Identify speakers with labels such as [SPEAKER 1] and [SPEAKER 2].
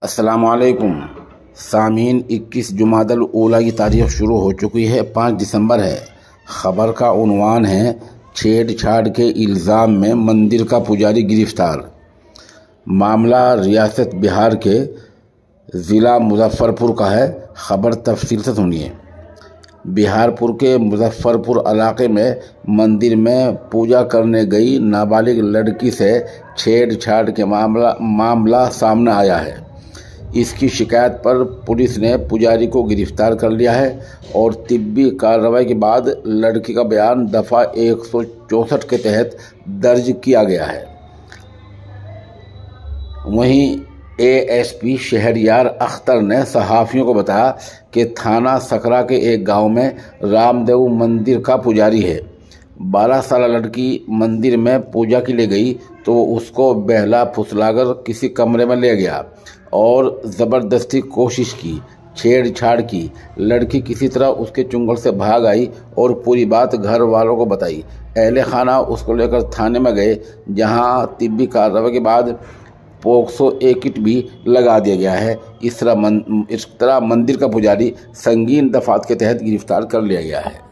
[SPEAKER 1] अस्सलामुअलैकुम सामीन। 21 जुमादल ऊला की तारीख शुरू हो चुकी है। 5 दिसंबर है। ख़बर का उन्वान है छेड़छाड़ के इल्ज़ाम में मंदिर का पुजारी गिरफ्तार। मामला रियासत बिहार के ज़िला मुजफ्फरपुर का है। ख़बर तफसील से सुनिए। बिहारपुर के मुजफ्फरपुर इलाके में मंदिर में पूजा करने गई नाबालिग लड़की से छेड़छाड़ के मामला सामने आया है। इसकी शिकायत पर पुलिस ने पुजारी को गिरफ्तार कर लिया है और तिब्बी कार्रवाई के बाद लड़की का बयान दफ़ा 164 के तहत दर्ज किया गया है। वहीं एएसपी शहरयार अख्तर ने सहाफ़ियों को बताया कि थाना सकरा के एक गांव में रामदेव मंदिर का पुजारी है। 12 साल लड़की मंदिर में पूजा के लिए गई तो उसको बहला फुसलाकर किसी कमरे में ले गया और ज़बरदस्ती कोशिश की, छेड़छाड़ की। लड़की किसी तरह उसके चुंगल से भाग आई और पूरी बात घर वालों को बताई। अहले खाना उसको लेकर थाने में गए, जहां तिब्बी कार्रवाई के बाद पोक्सो किट भी लगा दिया गया है। इस तरह मंदिर का पुजारी संगीन दफात के तहत गिरफ्तार कर लिया गया है।